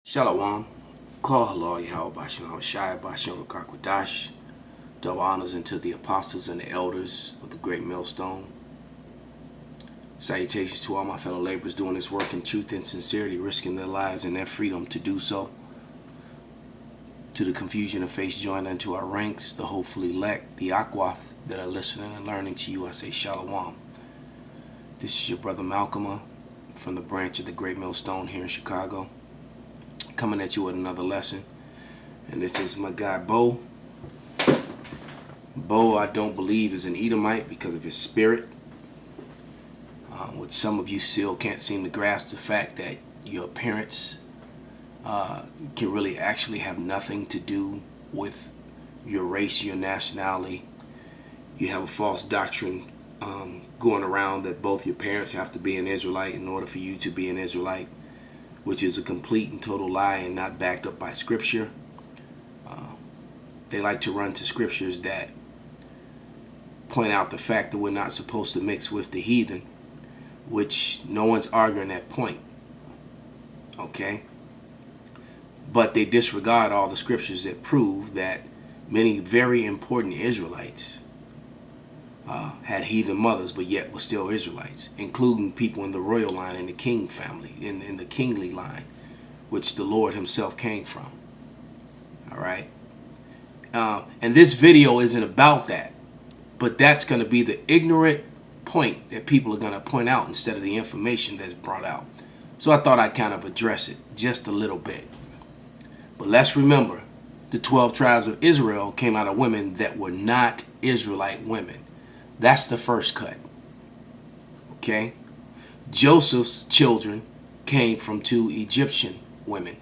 Shalom. Call halal Yahweh Bashim Shai Bashim Kakwadash. Double honors unto the apostles and the elders of the great millstone. Salutations to all my fellow laborers doing this work in truth and sincerity, risking their lives and their freedom to do so. To the confusion of face joined unto our ranks, the hopefully elect, the Akwaf that are listening and learning to you, I say Shalom. This is your brother Malcolm from the branch of the great millstone here in Chicago, coming at you with another lesson. And this is my guy Bo. Bo, I don't believe, is an Edomite because of his spirit, which some of you still can't seem to grasp the fact that your parents can really actually have nothing to do with your race, your nationality. You have a false doctrine going around that both your parents have to be an Israelite in order for you to be an Israelite, which is a complete and total lie and not backed up by scripture. They like to run to scriptures that point out the fact that we're not supposed to mix with the heathen, which no one's arguing that point. Okay? But they disregard all the scriptures that prove that many very important Israelites had heathen mothers, but yet were still Israelites, including people in the royal line, in the king family, in the kingly line, which the Lord himself came from. All right? And this video isn't about that, but that's going to be the ignorant point that people are going to point out instead of the information that's brought out. So I thought I'd kind of address it just a little bit. But let's remember, the 12 tribes of Israel came out of women that were not Israelite women. That's the first cut. Okay? Joseph's children came from 2 Egyptian women.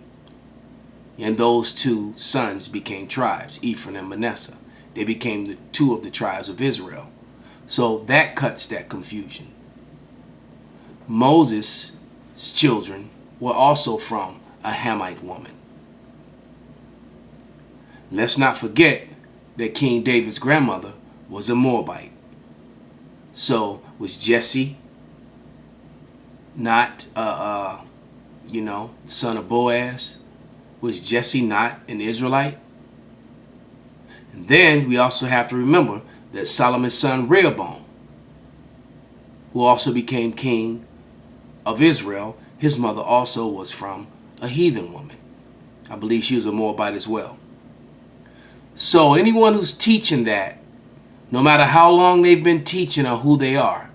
And those 2 sons became tribes, Ephraim and Manasseh. They became the 2 of the tribes of Israel. So that cuts that confusion. Moses' children were also from a Hamite woman. Let's not forget that King David's grandmother was a Moabite. So was Jesse not, son of Boaz? Was Jesse not an Israelite? And then we also have to remember that Solomon's son Rehoboam, who also became king of Israel, his mother also was from a heathen woman. I believe she was a Moabite as well. So anyone who's teaching that, no matter how long they've been teaching or who they are,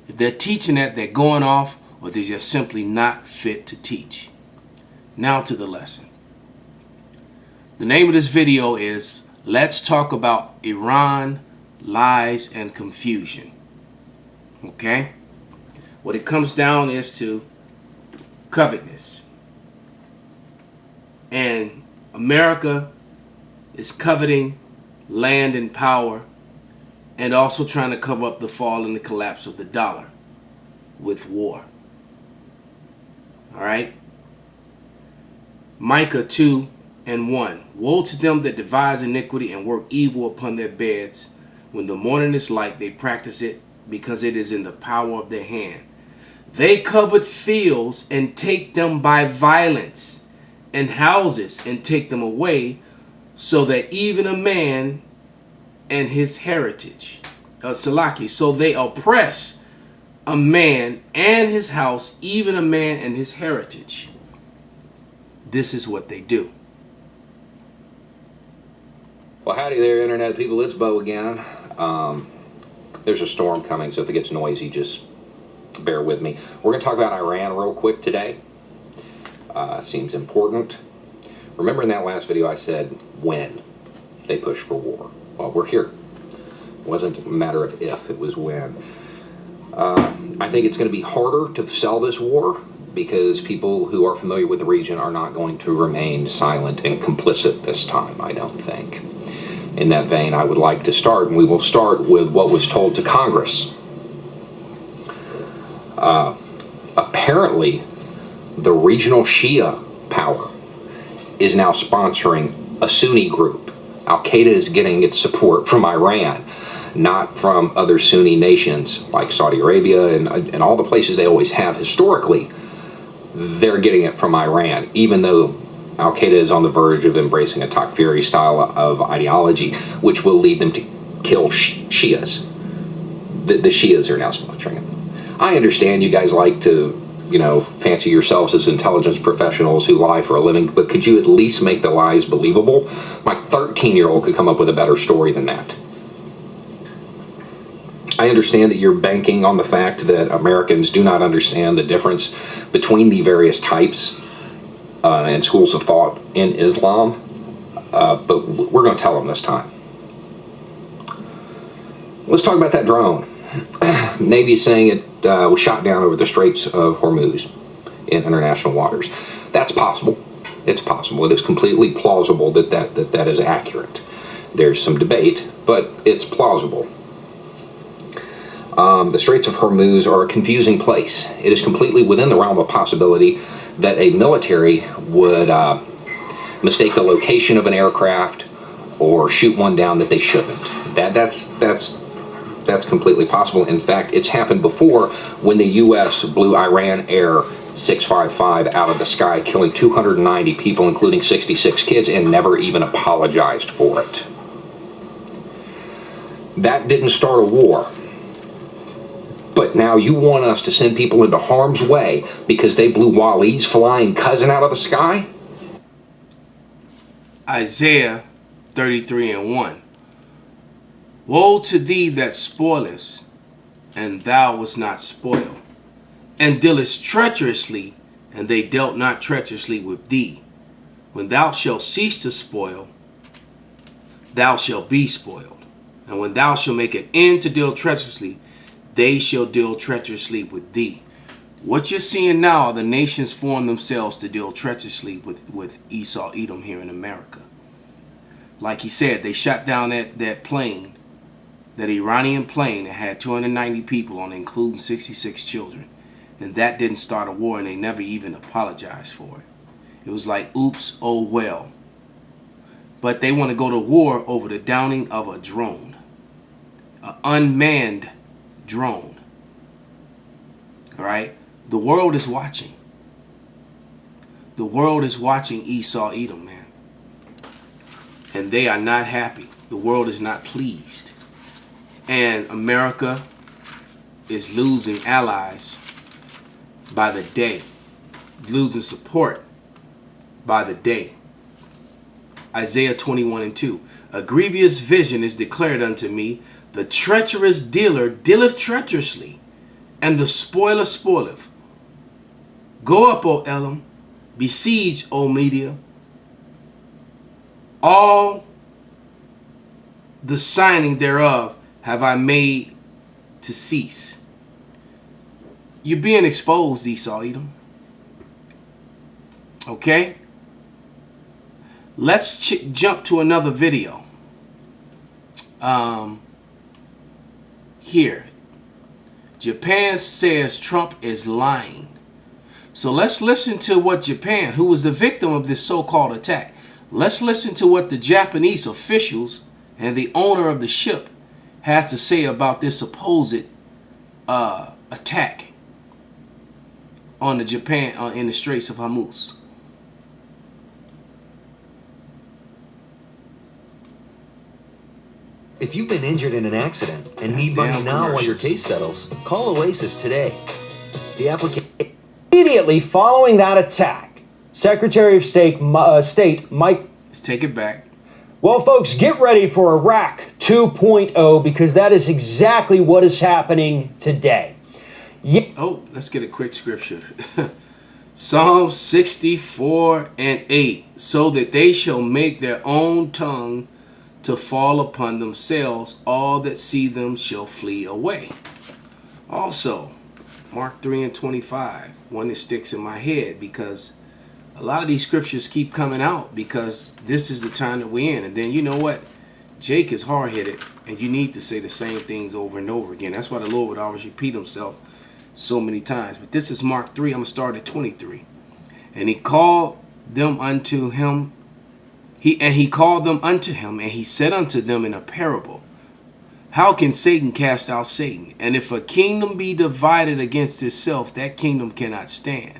if they're teaching that, they're going off, or they're just simply not fit to teach. Now to the lesson. The name of this video is Let's Talk About Iran, Lies, and Confusion. Okay? What it comes down is to covetousness. And America is coveting land and power, and also trying to cover up the fall and the collapse of the dollar with war. All right? Micah 2:1. Woe to them that devise iniquity and work evil upon their beds. When the morning is light, they practice it, because it is in the power of their hand. They covet fields and take them by violence, and houses and take them away, so that even a man and his heritage, so they oppress a man and his house, even a man and his heritage. This is what they do. Well, howdy there, Internet people. It's Bo again. There's a storm coming, so if it gets noisy, just bear with me. We're going to talk about Iran real quick today. Seems important. Remember in that last video I said when they push for war. Well, we're here. It wasn't a matter of if, it was when. I think it's going to be harder to sell this war because people who are familiar with the region are not going to remain silent and complicit this time, I don't think. In that vein, I would like to start, and we will start with what was told to Congress. Apparently, the regional Shia power is now sponsoring a Sunni group. Al-Qaeda is getting its support from Iran, not from other Sunni nations like Saudi Arabia and all the places they always have historically. They're getting it from Iran, even though Al-Qaeda is on the verge of embracing a Takfiri style of ideology, which will lead them to kill Shias. The Shias are now sponsoring it. I understand you guys like to, you know, fancy yourselves as intelligence professionals who lie for a living, but could you at least make the lies believable? My 13-year-old could come up with a better story than that. I understand that you're banking on the fact that Americans do not understand the difference between the various types and schools of thought in Islam, but we're going to tell them this time. Let's talk about that drone. Navy is saying it was shot down over the Straits of Hormuz in international waters. That's possible. It's possible. It is completely plausible that is accurate. There's some debate, but it's plausible. The Straits of Hormuz are a confusing place. It is completely within the realm of possibility that a military would mistake the location of an aircraft or shoot one down that they shouldn't. That's completely possible. In fact, it's happened before when the U.S. blew Iran Air 655 out of the sky, killing 290 people, including 66 kids, and never even apologized for it. That didn't start a war. But now you want us to send people into harm's way because they blew Wali's flying cousin out of the sky? Isaiah 33:1. Woe to thee that spoilest, and thou wast not spoiled, and dealest treacherously, and they dealt not treacherously with thee. When thou shalt cease to spoil, thou shalt be spoiled. And when thou shalt make an end to deal treacherously, they shall deal treacherously with thee. What you're seeing now are the nations form themselves to deal treacherously with Esau, Edom here in America. Like he said, they shot down that plane, that Iranian plane that had 290 people on it, including 66 children. And that didn't start a war, and they never even apologized for it. It was like, oops, oh well. But they want to go to war over the downing of a drone. An unmanned drone. All right? The world is watching. The world is watching Esau, Edom, man. And they are not happy. The world is not pleased. And America is losing allies by the day. Losing support by the day. Isaiah 21:2. A grievous vision is declared unto me. The treacherous dealer dealeth treacherously, and the spoiler spoileth. Go up, O Elam, besiege, O Media. All the signing thereof have I made to cease. You're being exposed, Esau, Edom. Okay? Let's jump to another video. Here. Japan says Trump is lying. So let's listen to what Japan, who was the victim of this so-called attack, let's listen to what the Japanese officials and the owner of the ship has to say about this supposed attack on the Japan in the Straits of Hormuz. If you've been injured in an accident and need money now while your case settles, call Oasis today. The application. Immediately following that attack, Secretary of State Mike. Let's take it back. Well, folks, get ready for Iraq 2.0 because that is exactly what is happening today. Oh, let's get a quick scripture. Psalm 64:8. So that they shall make their own tongue to fall upon themselves, all that see them shall flee away. Also, Mark 3:25, one that sticks in my head because a lot of these scriptures keep coming out because this is the time that we're in. And then you know what? Jake is hard-headed, and you need to say the same things over and over again. That's why the Lord would always repeat himself so many times. But this is Mark 3. I'm going to start at 23. And he called them unto him. He called them unto him, and he said unto them in a parable, how can Satan cast out Satan? And if a kingdom be divided against itself, that kingdom cannot stand.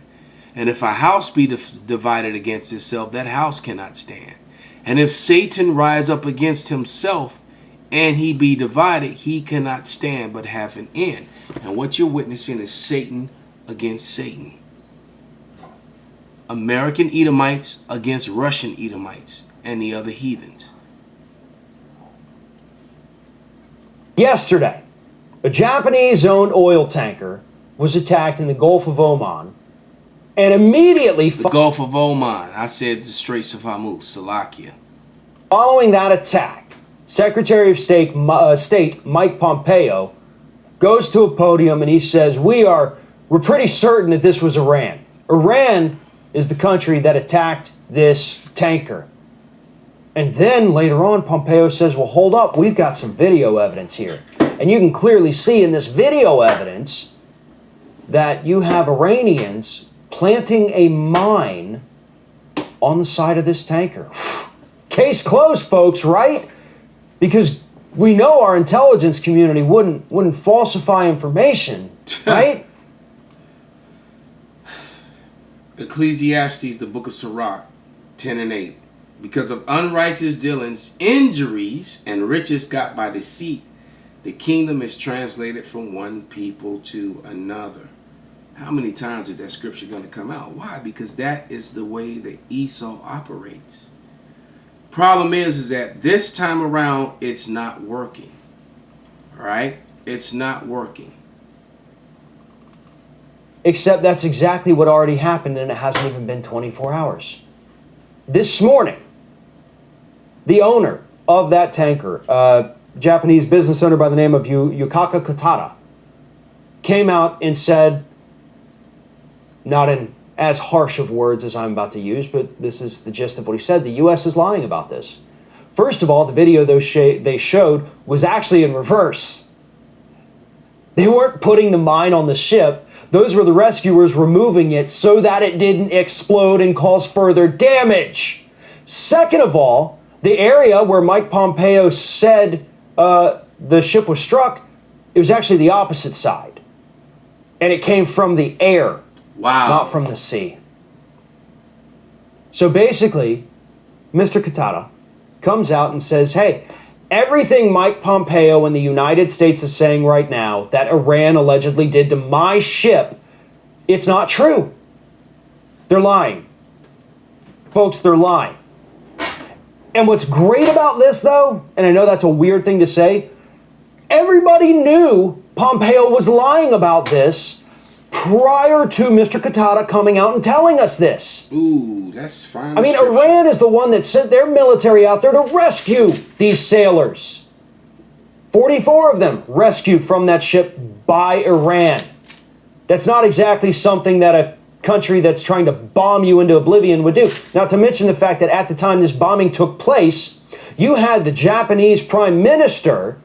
And if a house be divided against itself, that house cannot stand. And if Satan rise up against himself, and he be divided, he cannot stand, but have an end. And what you're witnessing is Satan against Satan. American Edomites against Russian Edomites and the other heathens. Yesterday, a Japanese-owned oil tanker was attacked in the Gulf of Oman, and immediately The Gulf of Oman. I said the Straits of Hormuz, Salakia. following that attack, Secretary of State Mike Pompeo goes to a podium and he says, we're pretty certain that this was Iran. Iran is the country that attacked this tanker. And then later on, Pompeo says, well, hold up, we've got some video evidence here. And you can clearly see in this video evidence that you have Iranians planting a mine on the side of this tanker. Case closed, folks, right? Because we know our intelligence community wouldn't falsify information, right? Ecclesiastes, the book of Sirach, 10 and 8. Because of unrighteous dealings, injuries, and riches got by deceit, the kingdom is translated from one people to another. How many times is that scripture going to come out? Why? Because that is the way that Esau operates. Problem is that this time around, it's not working. All right? It's not working. Except that's exactly what already happened, and it hasn't even been 24 hours. This morning, the owner of that tanker, Japanese business owner by the name of Yukaka Katara, came out and said, not in as harsh of words as I'm about to use, but this is the gist of what he said, the U.S. is lying about this. First of all, the video they showed was actually in reverse. They weren't putting the mine on the ship. Those were the rescuers removing it so that it didn't explode and cause further damage. Second of all, the area where Mike Pompeo said the ship was struck, it was actually the opposite side. And it came from the air. Wow. Not from the sea. So basically, Mr. Katara comes out and says, hey, everything Mike Pompeo and the United States is saying right now that Iran allegedly did to my ship, it's not true. They're lying. Folks, they're lying. And what's great about this, though, and I know that's a weird thing to say, everybody knew Pompeo was lying about this prior to Mr. Katara coming out and telling us this. Ooh, that's fine. I mean, Iran is the one that sent their military out there to rescue these sailors. 44 of them rescued from that ship by Iran. That's not exactly something that a country that's trying to bomb you into oblivion would do. Not to mention the fact that at the time this bombing took place, you had the Japanese Prime Minister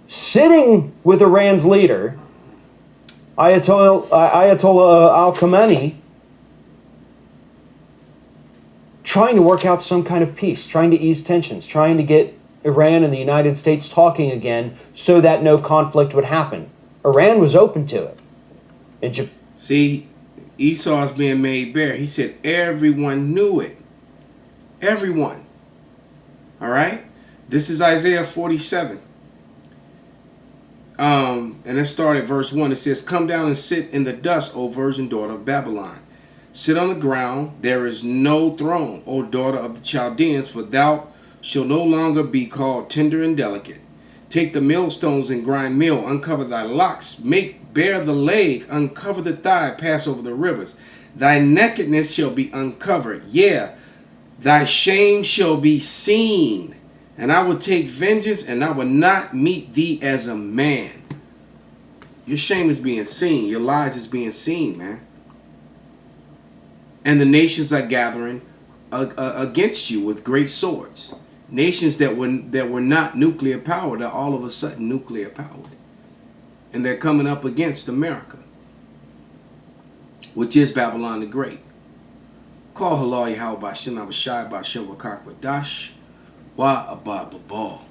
sitting with Iran's leader, Ayatollah Al-Khamenei, trying to work out some kind of peace, trying to ease tensions, trying to get Iran and the United States talking again so that no conflict would happen. Iran was open to it. See, Esau's being made bare. He said everyone knew it. Everyone. All right? This is Isaiah 47. And let's start at verse 1. It says, come down and sit in the dust, O virgin daughter of Babylon. Sit on the ground. There is no throne, O daughter of the Chaldeans, for thou shalt no longer be called tender and delicate. Take the millstones and grind meal. Uncover thy locks. Make bare the leg. Uncover the thigh. Pass over the rivers. Thy nakedness shall be uncovered. Yeah, thy shame shall be seen. And I will take vengeance, and I will not meet thee as a man. Your shame is being seen. Your lies is being seen, man. And the nations are gathering against you with great swords. Nations that were not nuclear powered are all of a sudden nuclear powered. And they're coming up against America, which is Babylon the Great. Call Halal Yahweh Bashem Abashai Bashem Wakak Wadash. Wa Abba Babal.